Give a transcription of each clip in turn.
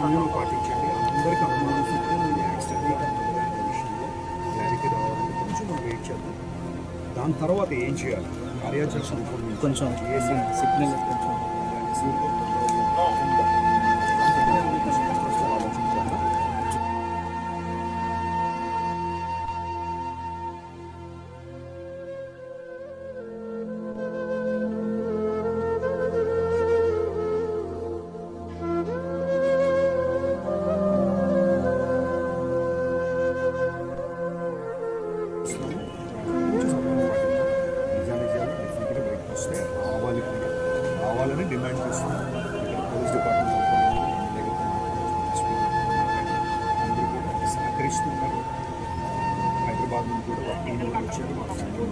సమయం పాటించండి. అందరికీ అనుమానిస్తుంది యాక్సిడెంట్గా విషయంలో క్లారిటీ రావాలని కొంచెం మనం వెయిట్ చేద్దాం. దాని తర్వాత ఏం చేయాలి కార్యాచరణ కొంచెం సిగ్నల్ కొంచెం రావాలని డిమాండ్ చేస్తున్నాం. పోలీస్ డిపార్ట్మెంట్ అందరూ కూడా సహకరిస్తున్నారు. హైదరాబాద్ నుంచి కూడా ఒక టీం వచ్చారు. మా ఫ్యామిలీ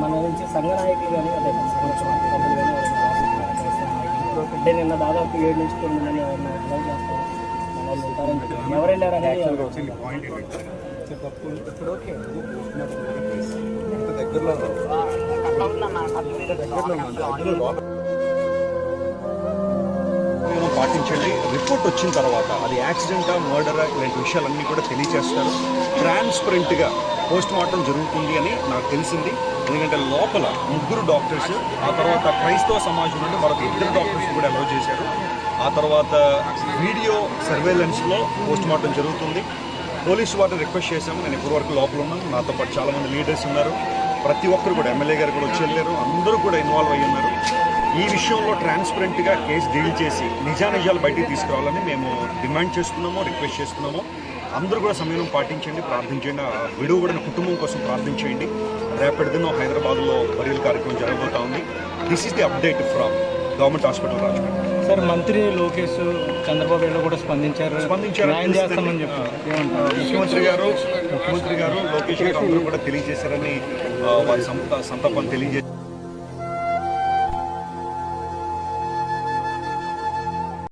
మన నుంచి సంఘ నాయకులు కానీ అదే సభ్యులు కానీ అంటే నిన్న దాదాపు 7 నుంచి 9 మంది అలౌ చేస్తాం వాళ్ళు ఉంటారని చెప్పి ఎవరు వెళ్ళారు అనేది పాయింట్ ఏంటంటే ఇప్పుడు ఓకే దగ్గరలో పాటించండి. రిపోర్ట్ వచ్చిన తర్వాత అది యాక్సిడెంటా మర్డరా ఇలాంటి విషయాలన్నీ కూడా తెలియజేస్తారు. ట్రాన్స్పరెంట్గా పోస్ట్ మార్టం జరుగుతుంది అని నాకు తెలిసింది. ఎందుకంటే లోపల 3 డాక్టర్స్, ఆ తర్వాత క్రైస్తవ సమాజం నుండి మరొక 2 డాక్టర్స్ కూడా అలౌ చేశారు. ఆ తర్వాత వీడియో సర్వేలెన్స్లో పోస్ట్ మార్టం జరుగుతుంది. పోలీసు వారిని రిక్వెస్ట్ చేశాము. నేను ఇప్పటి వరకు లోపల ఉన్నాను. నాతో పాటు చాలామంది లీడర్స్ ఉన్నారు. ప్రతి ఒక్కరు కూడా ఎమ్మెల్యే గారు కూడా వచ్చి వెళ్ళారు. అందరూ కూడా ఇన్వాల్వ్ అయ్యి ఉన్నారు. ఈ విషయంలో ట్రాన్స్పరెంట్గా కేసు డీల్ చేసి నిజానిజాలు బయటికి తీసుకురావాలని మేము డిమాండ్ చేస్తున్నాము, రిక్వెస్ట్ చేస్తున్నాము. అందరూ కూడా సమయం పాటించండి, ప్రార్థించండి. ఆ విడువబడిన కుటుంబం కోసం ప్రార్థించేయండి. రేపటి దినం హైదరాబాద్లో బరియల్ కార్యక్రమం జరగబోతా ఉంది. This is the update from government hospital Rajahmundry. Sir, మంత్రి లోకేష్ చంద్రబాబు నాయుడు కూడా స్పందించారు. న్యాయం చేస్తామని చెప్పారు. ముఖ్యమంత్రి గారు లోకేష్ గారు అందరూ కూడా తెలియజేశారని వారి సంతాపాన్ని తెలియజేశారు.